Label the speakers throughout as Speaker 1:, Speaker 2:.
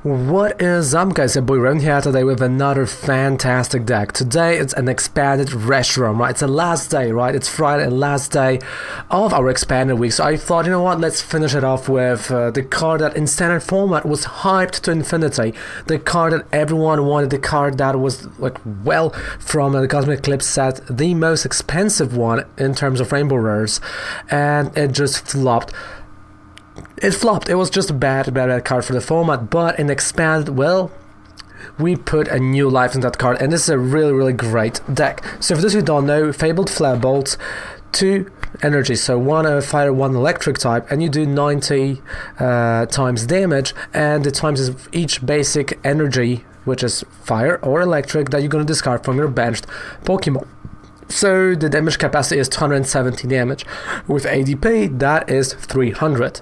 Speaker 1: What is up, guys? Your boy Ren here today with another fantastic deck. Today it's an expanded Reshiram, right? It's the last day, right? It's Friday and last day of our expanded week. So I thought, you know what, let's finish it off with the card that in standard format was hyped to infinity. The card that everyone wanted, the card that was like, well, from the Cosmic Eclipse set, the most expensive one in terms of Rainbow Rares. And it just flopped. It flopped. It was just a bad card for the format, but in expanded, well, we put a new life in that card, and this is a really great deck. So for those who don't know, Fabled Flare Bolts, 2 energy, so 1 fire, 1 electric type, and you do 90 times damage, and the times is each basic energy, which is fire or electric, that you're going to discard from your benched Pokemon. So the damage capacity is 270 damage. With ADP, that is 300.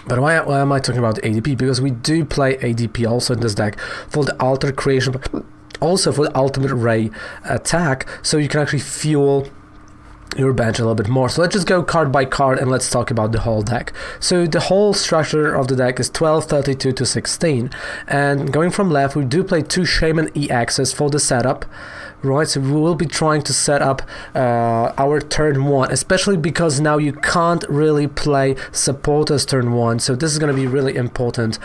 Speaker 1: But why am I talking about ADP? Because we do play ADP also in this deck for the Alter Creation, but also for the Ultimate Ray attack, so you can actually fuel your bench a little bit more. So let's just go card by card and let's talk about the whole deck. So the whole structure of the deck is 12, 32 to 16. And going from left, we do play 2 Shaman EXs for the setup. Right, so we will be trying to set up our turn 1, especially because now you can't really play supporters turn 1, so this is going to be really important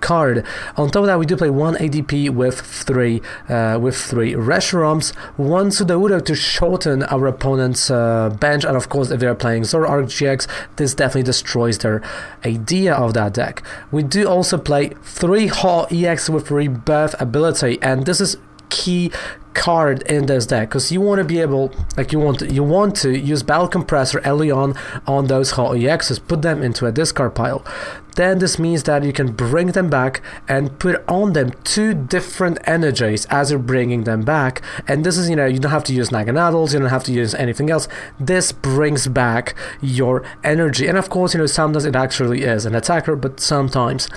Speaker 1: card. On top of that, we do play 1 ADP with 3 Reshirams, 1 Sudowoodo to shorten our opponent's bench, and of course if they're playing Zoroark GX, this definitely destroys their idea of that deck. We do also play 3 Ho EX with Rebirth ability, and this is key card in this deck because you want to be able, like you want to use Battle Compressor early on those Ho EXs, put them into a discard pile. Then this means that you can bring them back and put on them 2 different energies as you're bringing them back. And this is, you don't have to use Naganadels, you don't have to use anything else. This brings back your energy. And of course, sometimes it actually is an attacker, but sometimes,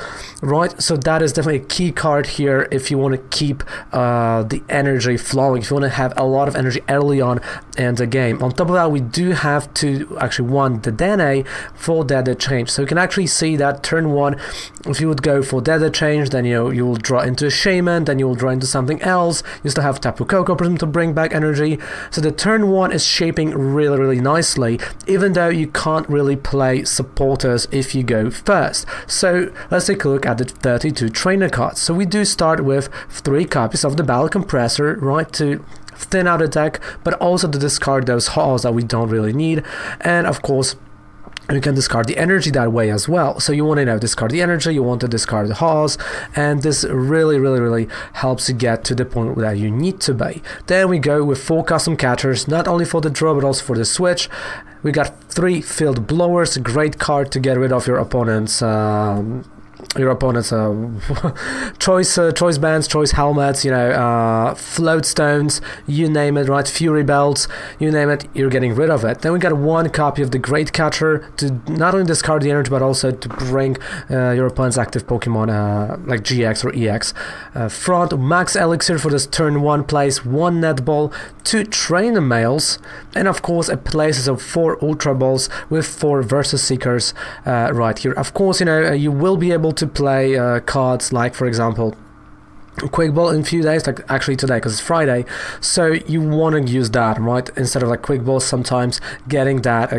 Speaker 1: right? So that is definitely a key card here if you want to keep the energy flowing, if you want to have a lot of energy early on in the game. On top of that, we do have to actually want the Dene for Data Change. So you can actually see that turn 1, if you would go for Data Change, then you will draw into a Shaman, then you will draw into something else. You still have Tapu Koko to bring back energy. So the turn 1 is shaping really nicely, even though you can't really play supporters if you go first. So let's take a look at the 32 trainer cards. So we do start with 3 copies of the Battle Compressor, right, to thin out the deck, but also to discard those Haws that we don't really need. And of course, you can discard the energy that way as well. So you want to discard the energy, you want to discard the Haws, and this really helps you get to the point that you need to be. Then we go with 4 custom catchers, not only for the draw but also for the switch. We got 3 Field Blowers, a great card to get rid of your opponent's choice bands, choice helmets, float stones, you name it, right? Fury belts, you name it, you're getting rid of it. Then we got 1 copy of the Great Catcher to not only discard the energy but also to bring your opponent's active Pokemon like GX or EX front. Max Elixir for this turn 1 place, 1 Netball, 2 Trainer Mails, and of course a places of 4 Ultra Balls with 4 Versus Seekers right here. Of course, you will be able to play cards like, for example, Quick Ball in a few days, like actually today because it's Friday, so you want to use that, right, instead of like Quick Ball. Sometimes getting that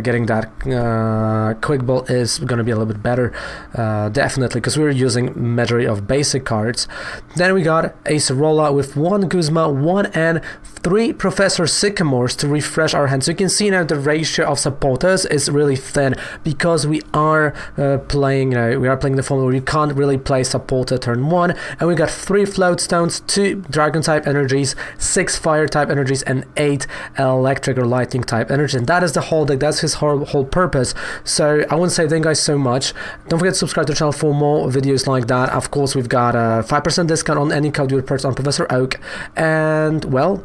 Speaker 1: Quick Ball is going to be a little bit better, definitely, because we're using majority of basic cards. Then we got a Sorolla with 1 Guzma, 1 and 3 Professor Sycamores to refresh our hands. So you can see now the ratio of supporters is really thin because we are playing the format where you can't really play supporter turn 1, and we got 3 Float Stones, 2 Dragon type energies, 6 Fire type energies, and 8 Electric or Lightning type energies. And that is the whole deck. That's his whole purpose. So I want to say thank you guys so much. Don't forget to subscribe to the channel for more videos like that. Of course, we've got a 5% discount on any code you would purchase on Professor Oak. And well,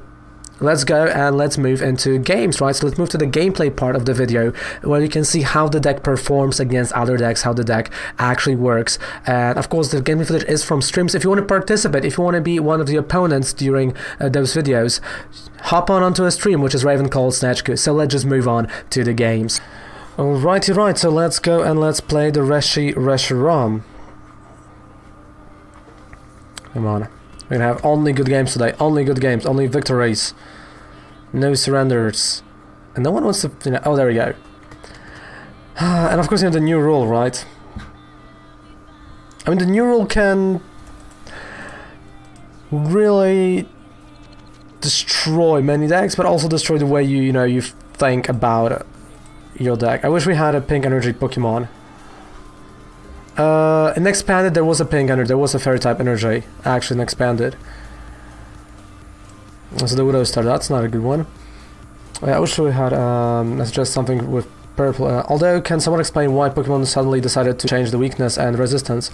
Speaker 1: let's go and let's move into games, right? So let's move to the gameplay part of the video where you can see how the deck performs against other decks, how the deck actually works. And of course, the gameplay footage is from streams. If you want to participate, if you want to be one of the opponents during those videos, hop onto a stream, which is Ravencall Snatchku. So let's just move on to the games. Alrighty, right, so let's go and let's play the Reshiram. Come on. We're gonna have only good games today. Only good games. Only victories. No surrenders. And no one wants to... You know, oh, there we go. And of course, you know, the new rule, right? I mean, the new rule can... really... destroy many decks, but also destroy the way you know, you think about your deck. I wish we had a pink energy Pokemon. In Expanded there was a pink energy, there was a fairy type energy, actually in Expanded. So the Widow Star, that's not a good one. I wish we had, let's just something with purple. Although, can someone explain why Pokemon suddenly decided to change the weakness and resistance?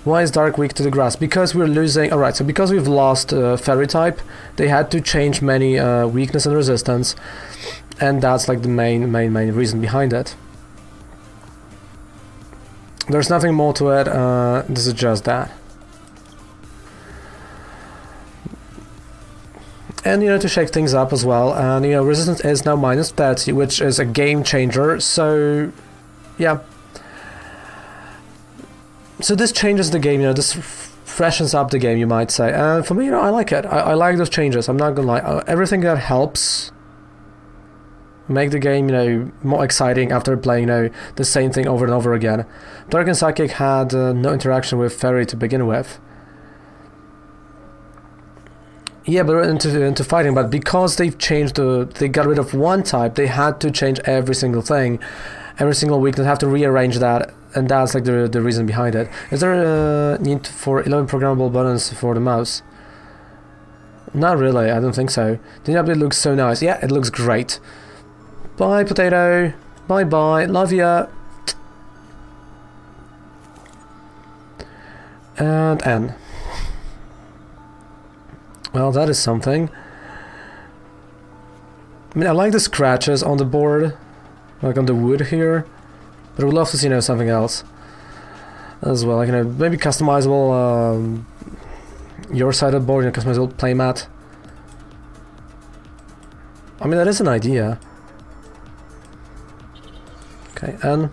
Speaker 1: Why is Dark weak to the grass? Because we're losing... Alright, so because we've lost fairy type, they had to change many weakness and resistance. And that's like the main reason behind it. There's nothing more to it, this is just that. And, you know, to shake things up as well, and, you know, resistance is now -30, which is a game changer, so, yeah. So this changes the game, you know, this freshens up the game, you might say, and for me, you know, I like it. I like those changes, I'm not gonna lie. Everything that helps make the game, you know, more exciting after playing, you know, the same thing over and over again. Dark and Psychic had no interaction with Fairy to begin with. Yeah, but into fighting, but because they've changed they got rid of one type, they had to change every single thing, every single weakness, have to rearrange that, and that's like the reason behind it. Is there a need for 11 programmable buttons for the mouse? Not really, I don't think so. The update looks so nice. Yeah, it looks great. Bye, Potato. Bye bye. Love ya. And N. Well, that is something. I mean, I like the scratches on the board, like on the wood here, but I would love to see, you know, something else as well. Like, you know, maybe customizable your side of the board, you know, customizable playmat. I mean, that is an idea. Okay, and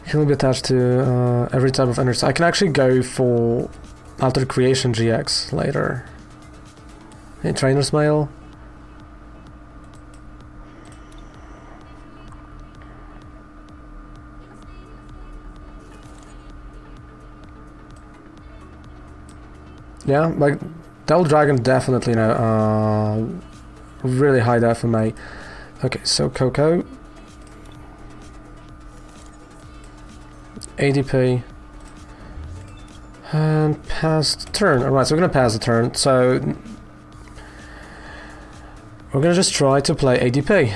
Speaker 1: he'll be attached to every type of energy. I can actually go for Altered Creation GX later. Hey, Trainer's Mail. Yeah, like Devil Dragon definitely, you know, really high there for me. Okay, so Coco, ADP, and pass the turn. Alright, so we're gonna pass the turn. So we're gonna just try to play ADP.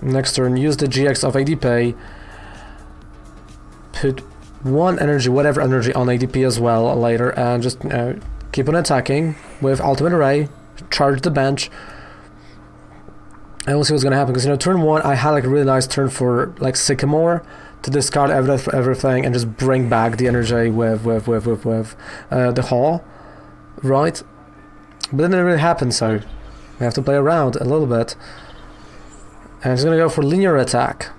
Speaker 1: Next turn, use the GX of ADP. Put one energy, whatever energy, on ADP as well later, and just, you know, keep on attacking with Ultimate Array, charge the bench, and we'll see what's gonna happen. Because, you know, turn one, I had like a really nice turn for like Sycamore to discard everything and just bring back the energy with the Haw, right? But then it didn't really happen, so we have to play around a little bit. And it's gonna go for linear attack.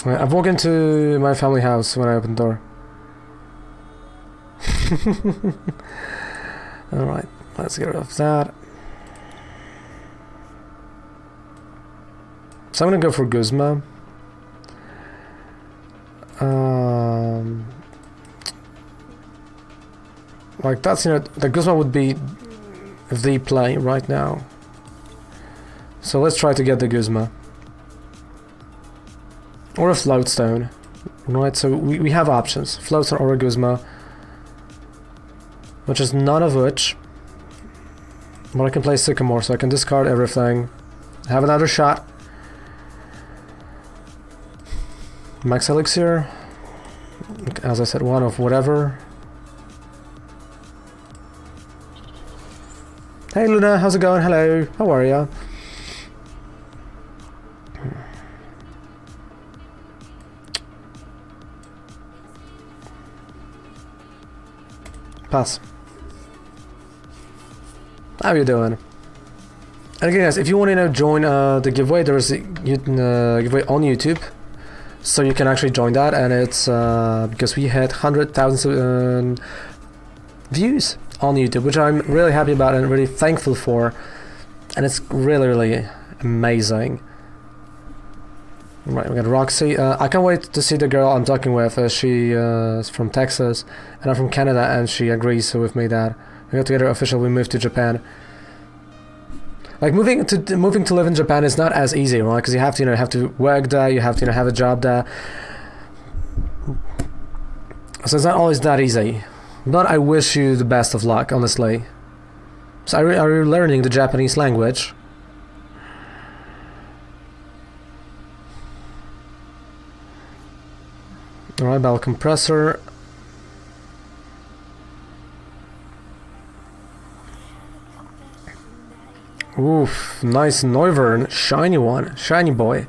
Speaker 1: I've walked into my family house when I opened the door. Alright, let's get rid of that. So I'm gonna go for Guzma. Like that's, you know, the Guzma would be the play right now. So let's try to get the Guzma. Or a Floatstone. Right, so we have options. Floatstone or a Guzma. Which is none of which. But I can play Sycamore, so I can discard everything. Have another shot. Max Elixir. As I said, one of whatever. Hey Luna, how's it going? Hello, how are ya? Pass. How you doing? And again, guys, if you want to join the giveaway, there's a giveaway on YouTube, so you can actually join that, and it's because we had 100,000 views on YouTube, which I'm really happy about and really thankful for, and it's really amazing. Right, we got Roxy. I can't wait to see the girl I'm talking with. She is from Texas, and I'm from Canada, and she agrees with me that we got together officially. We moved to Japan. Like moving to live in Japan is not as easy, right? Because you have to have to work there, you have to have a job there. So it's not always that easy. But I wish you the best of luck, honestly. So are you learning the Japanese language? Alright, bell compressor. Oof, nice Noivern, shiny one, shiny boy.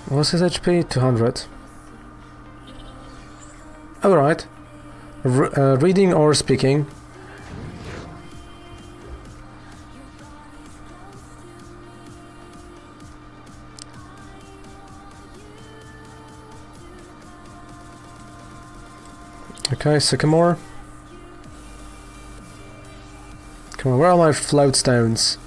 Speaker 1: What's his HP? 200. Alright. Reading or speaking? Okay, Sycamore. Come on, where are my float stones?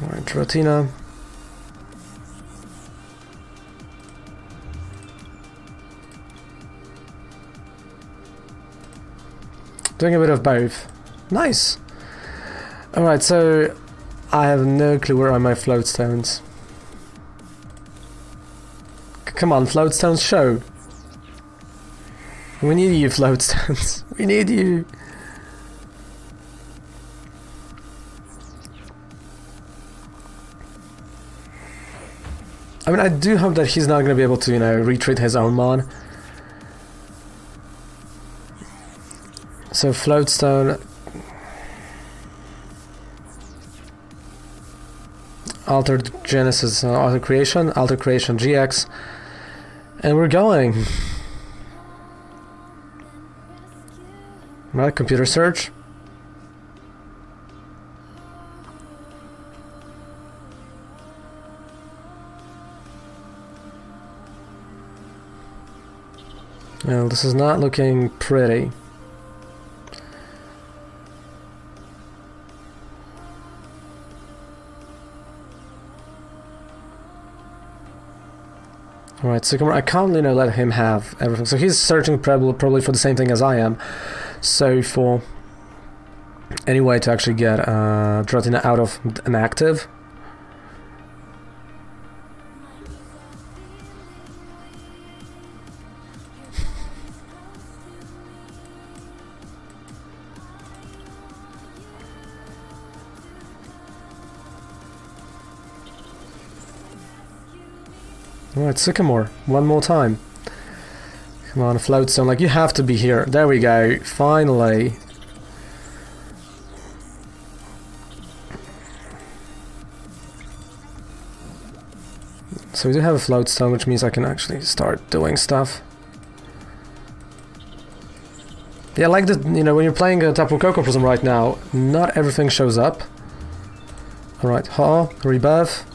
Speaker 1: Alright, Ratina. Doing a bit of both. Nice! Alright, so I have no clue where are my float stones. Come on, float stones, show. We need you, float stones. We need you. I mean, I do hope that he's not going to be able to, retreat his own mon. So, floatstone. Altered Genesis, Alter Creation GX. And we're going. Right, computer search. Well, this is not looking pretty. Alright, Sycamore, I can't let him have everything. So he's searching probably for the same thing as I am. So for any way to actually get Dratina out of an active. Alright, Sycamore, one more time. Come on, Floatstone, like you have to be here. There we go, finally. So we do have a Floatstone, which means I can actually start doing stuff. Yeah, like the, when you're playing a Tapu Koko Prism right now, not everything shows up. Alright, Rebirth.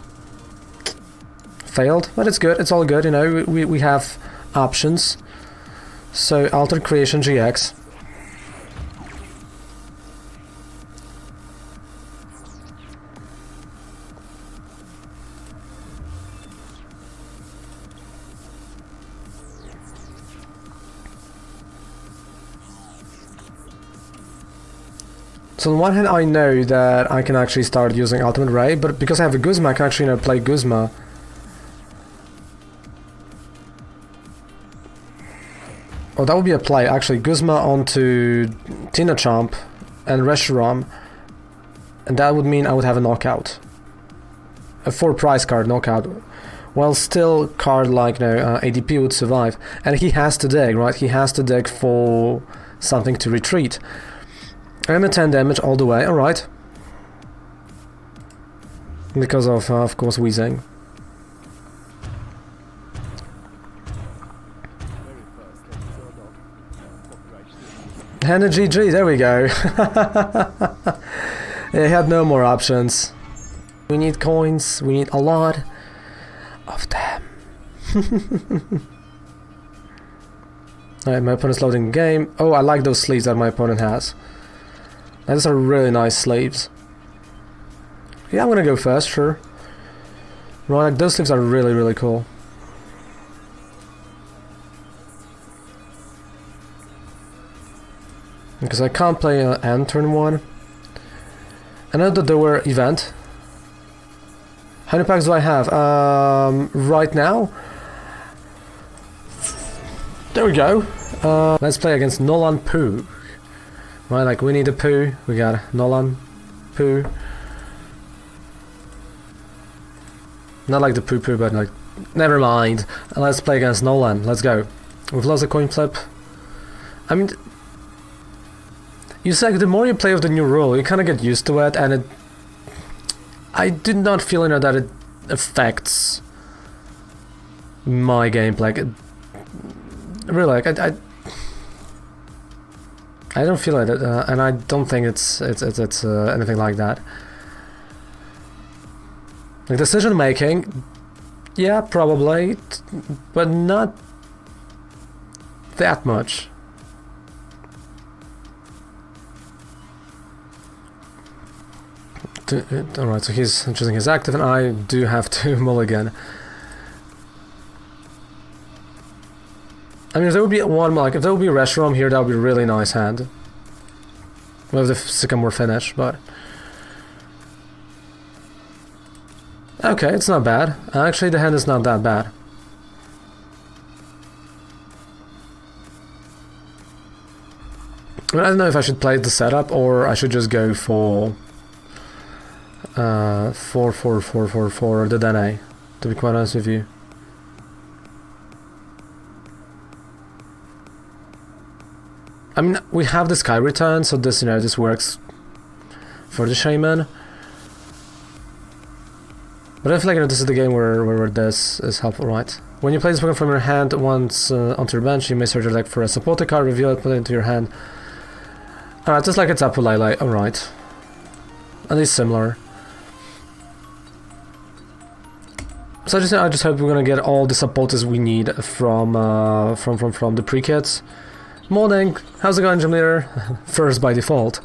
Speaker 1: Failed, but it's good, it's all good, we have options. So, Altered Creation GX. So on one hand I know that I can actually start using Ultimate Ray, but because I have a Guzma I can actually play Guzma. Oh, that would be a play, actually. Guzma onto Tinachamp and Reshiram, and that would mean I would have a knockout. A 4 prize card knockout. Well, still card like, ADP would survive. And he has to dig, right? He has to dig for something to retreat. I'm at 10 damage all the way, alright. Because of course, wheezing. And a GG, there we go. Yeah, he had no more options. We need coins, we need a lot of them. Alright, my opponent's loading the game. Oh, I like those sleeves that my opponent has. Those are really nice sleeves. Yeah, I'm gonna go first, sure. Right, those sleeves are really, really cool. Because I can't play end turn 1. I know that there were event. How many packs do I have? Right now? There we go. Let's play against Nolan Poo. Right, like Winnie the Pooh. We got Nolan Poo. Not like the poo poo, but like, never mind. Let's play against Nolan. Let's go. We've lost a coin flip. I mean, you say the more you play with the new rule, you kind of get used to it, and it. I do not feel, you know, that it affects my gameplay. Really, like I don't feel it, and I don't think it's anything like that. Like decision making, yeah, probably, but not that much. Alright, so he's choosing his active, and I do have to mulligan. I mean, if there would be one, like, if there would be Reshiram here, that would be a really nice hand. With the Sycamore finish, but... Okay, it's not bad. Actually, the hand is not that bad. I don't know if I should play the setup, or I should just go for... 4-4-4-4-4, the Dene, to be quite honest with you. I mean, we have the Sky Return, so this, you know, this works for the Shaman. But I feel like, you know, this is the game where this is helpful, right? When you play this Pokemon from your hand once onto your bench, you may search your deck for a supported card, reveal it, put it into your hand. Alright, just like it's Tapu Lele, alright. At least similar. So I just hope we're gonna get all the supporters we need from the pre-kits. Morning, how's it going, Gym Leader? First by default.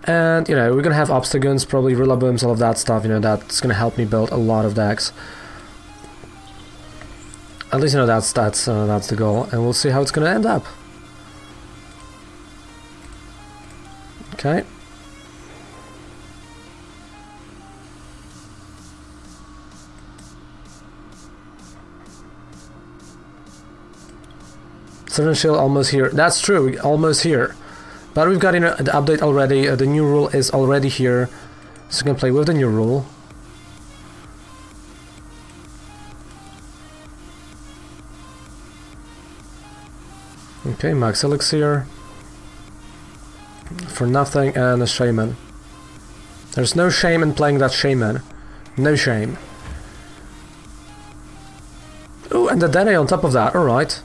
Speaker 1: And, you know, we're gonna have Obstagons, probably Rillabooms, all of that stuff, you know, that's gonna help me build a lot of decks. At least, you know, that's the goal, and we'll see how it's gonna end up. Okay. Southern Shield almost here. That's true, almost here. But we've got, you know, the update already. The new rule is already here, so you can play with the new rule. Okay, Max Elixir. For nothing, and a Shaman. There's no shame in playing that Shaman. No shame. Oh, and the Dene on top of that, alright.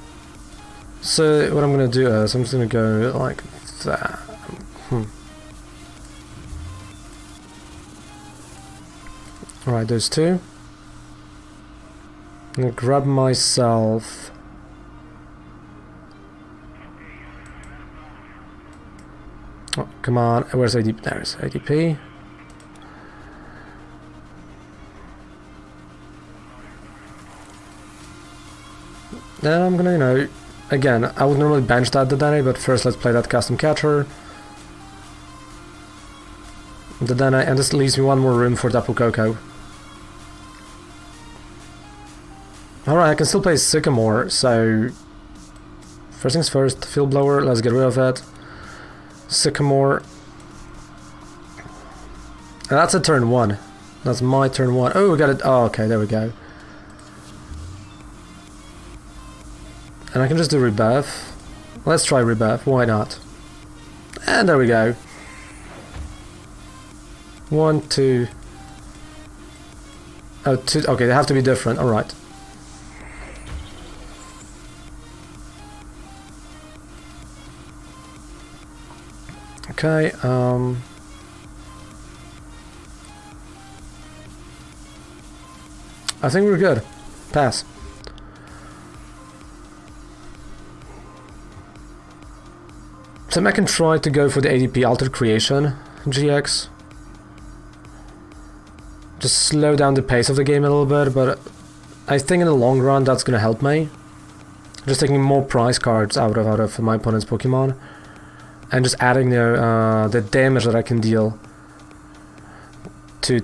Speaker 1: So what I'm gonna do is I'm just gonna go like that. Alright, those two. I'm gonna grab myself. Oh, come on, where's ADP? There's ADP. Then I'm gonna, you know, again, I would normally bench that Dene, but first let's play that custom catcher. The Dene, and this leaves me one more room for Tapu Koko. Alright, I can still play Sycamore, so... First things first, Field Blower, let's get rid of it. Sycamore. And that's a turn 1. That's my turn 1. Oh, we got it. Oh, okay, there we go. And I can just do Rebuff. Let's try Rebuff, why not? And there we go. 1, 2, Oh, two, okay, they have to be different, alright. Okay, I think we're good. Pass. So I can try to go for the ADP Altered Creation GX. Just slow down the pace of the game a little bit, but I think in the long run that's gonna help me. Just taking more prize cards out of my opponent's Pokemon, and just adding the damage that I can deal to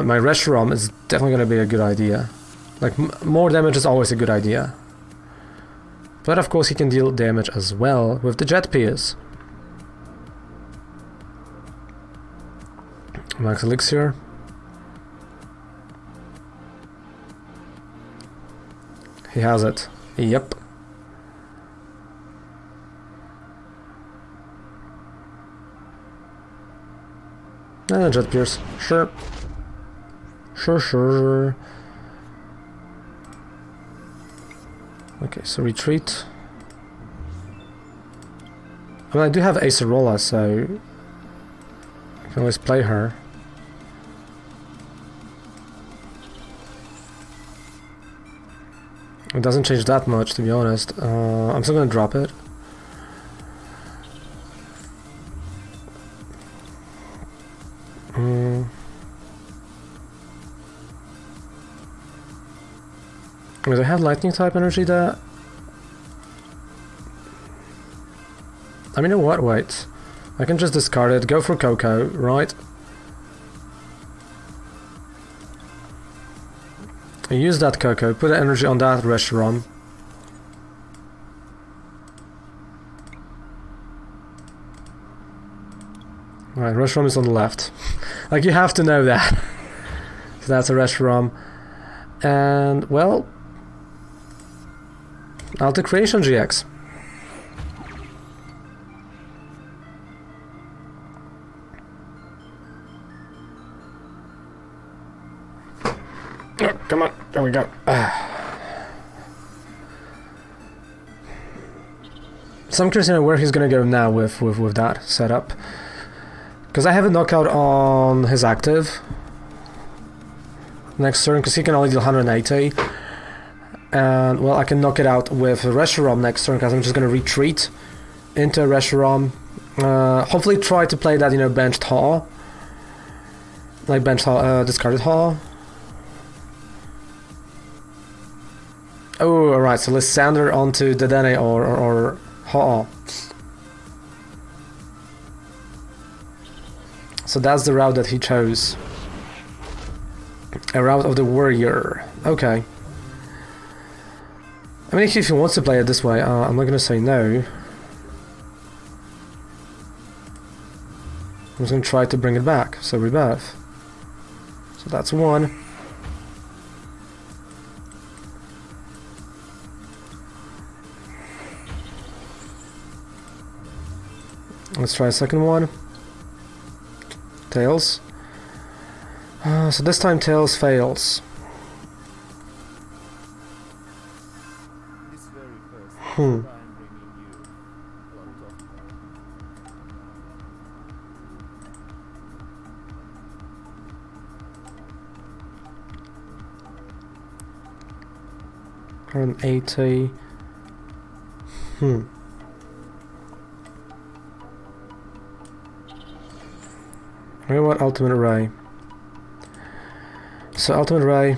Speaker 1: my Reshiram is definitely gonna be a good idea. Like more damage is always a good idea. But of course he can deal damage as well with the Jet Pierce. Max Elixir. He has it. Yep. And a Jet Pierce. Sure. Sure. Okay, so retreat. I mean, I do have Acerola, so I can always play her. It doesn't change that much, to be honest. I'm still gonna drop it. Does I have lightning type energy there? I mean, you know what? Wait. I can just discard it, go for Coco, right? Use that Coco, put the energy on that Reshiram. Right, Reshiram is on the left. Like, you have to know that. So that's a Reshiram. And, well... Altered Creation GX. Oh, come on, there we go. So I'm curious to know where he's gonna go now with that setup. Because I have a knockout on his active next turn, because he can only deal 180. And, well, I can knock it out with Reshiram next turn, because I'm just going to retreat into Reshiram. Hopefully try to play that, you know, benched Haw. Like benched Haw, discarded Haw. Oh, alright, so Lysandre onto Dedenne or Haw. So that's the route that he chose. A route of the warrior. Okay. I mean, if he wants to play it this way, I'm not going to say no. I'm just going to try to bring it back. So rebirth. So that's one. Let's try a second one. Tails. So this time Tails fails. Hmm. Current 80. Maybe what Ultimate Ray. So Ultimate Ray.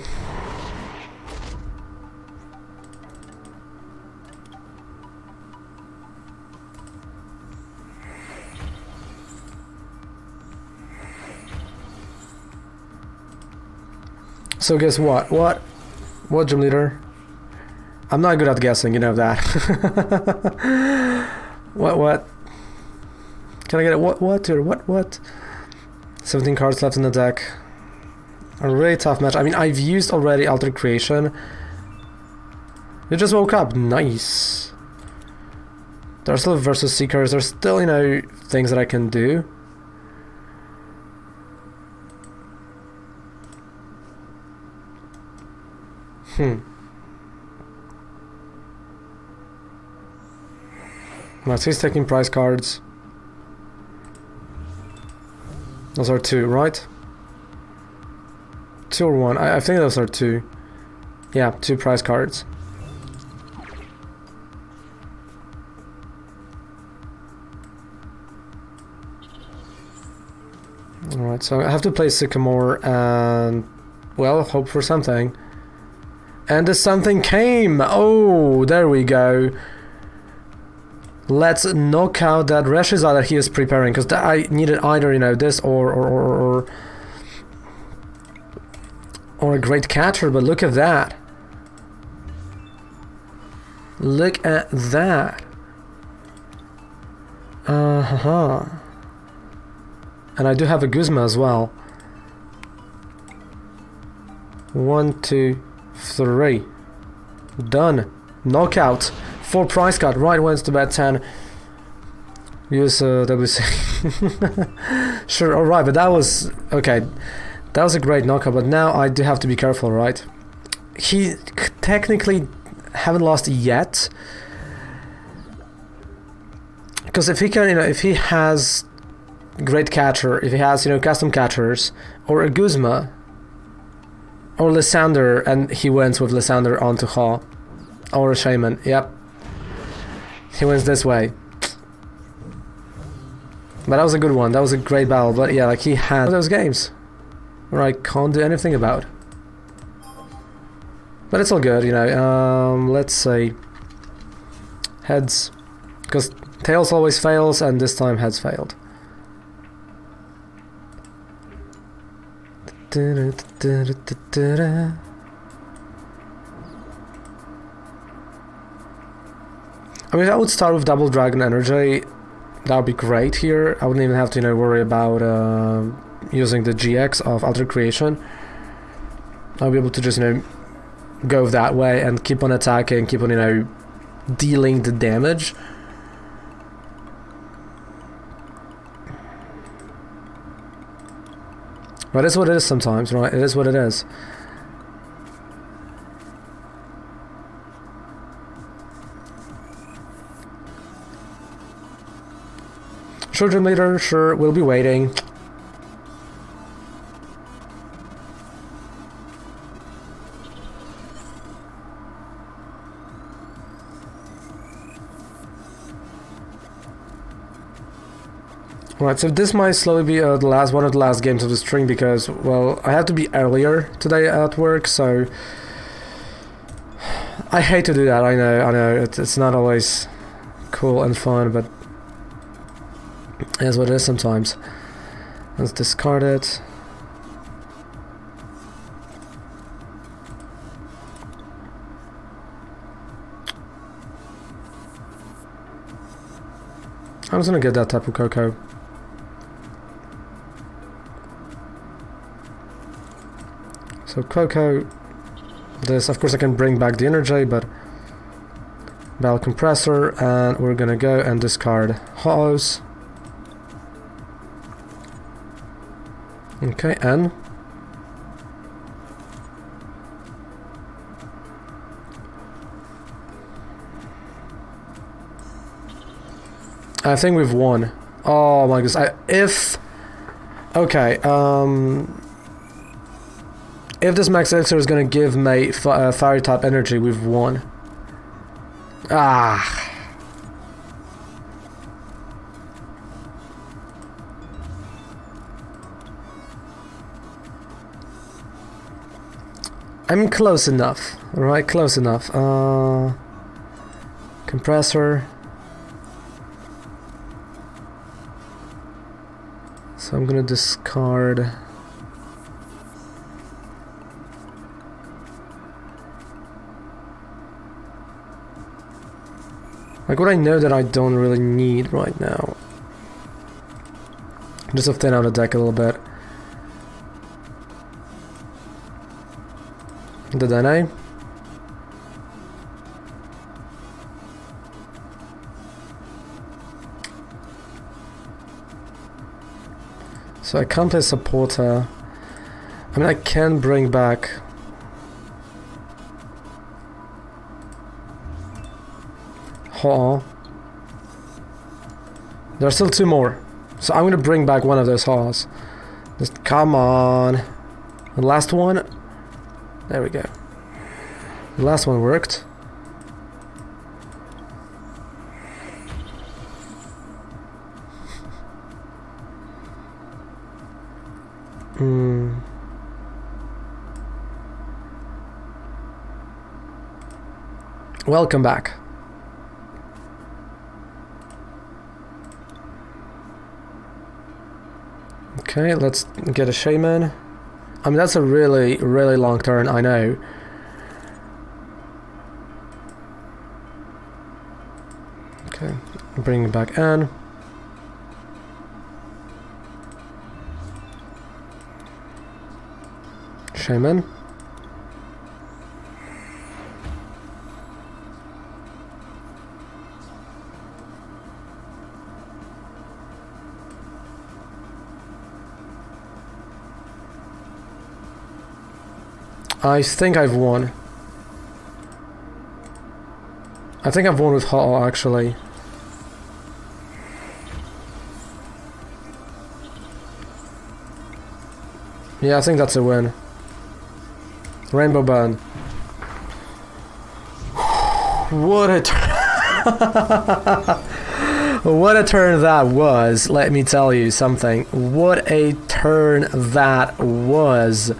Speaker 1: So guess what? What gym leader? I'm not good at guessing, you know that. What? Can I get it? What? 17 cards left in the deck. A really tough match. I mean, I've used already Altered Creation. You just woke up. Nice. There's still Versus Seekers. There's still, you know, things that I can do. Right, so he's taking prize cards. Those are 2, right? 2 or 1? I think those are 2. Yeah, 2 prize cards. Alright, so I have to play Sycamore and, well, hope for something. And the something came! Oh, there we go. Let's knock out that Reshiram that he is preparing, because I needed either, you know, this or a great catcher, but look at that. Look at that. And I do have a Guzma as well. 1, 2, 3. Done. Knockout. 4 prize card. Right, went to bed 10. Use WC. Sure, alright, but that was... Okay. That was a great knockout, but now I do have to be careful, right? He technically haven't lost yet. Because if he can, you know, if he has great catcher, if he has, you know, custom catchers, or a Guzma, or Lysander, and he wins with Lysander onto Ha, or a Shaman, yep. He wins this way. But that was a good one, that was a great battle, but yeah, like he had those games where I can't do anything about. But it's all good, you know, let's say heads, because tails always fails, and this time heads failed. I mean, I would start with double dragon energy. That would be great here. I wouldn't even have to, you know, worry about using the GX of Alter Creation. I'll be able to just, you know, go that way and keep on attacking, keep on, you know, dealing the damage. But it's what it is sometimes, right? It is what it is. Sure, Gym Leader, sure, we'll be waiting. Right, so this might slowly be one of the last games of the stream because, well, I have to be earlier today at work, so I hate to do that. I know, it's not always cool and fun, but it is what it is sometimes. Let's discard it. I'm just gonna get that Tapu Koko. So Koko, this, of course I can bring back the energy, but Battle Compressor, and we're gonna go and discard Hollows. Okay, and I think we've won. Oh my goodness, if this Max Elixir is gonna give me fire type energy, we've won. Ah. I'm close enough, right? Close enough. Compressor. So I'm gonna discard. Like what I know that I don't really need right now. Just to thin out the deck a little bit. Did I? So I can't play supporter. I mean, I can bring back Huh. There are still 2 more. So I'm gonna bring back one of those Haws. Just come on. The last one. There we go. The last one worked. Welcome back. Okay, let's get a shaman. I mean, that's a really, really long turn, I know. Okay, bring it back in. Shaman. I think I've won. I think I've won with Hall, actually. Yeah, I think that's a win. Rainbow Burn. What a turn. What a turn that was, let me tell you something. What a turn that was.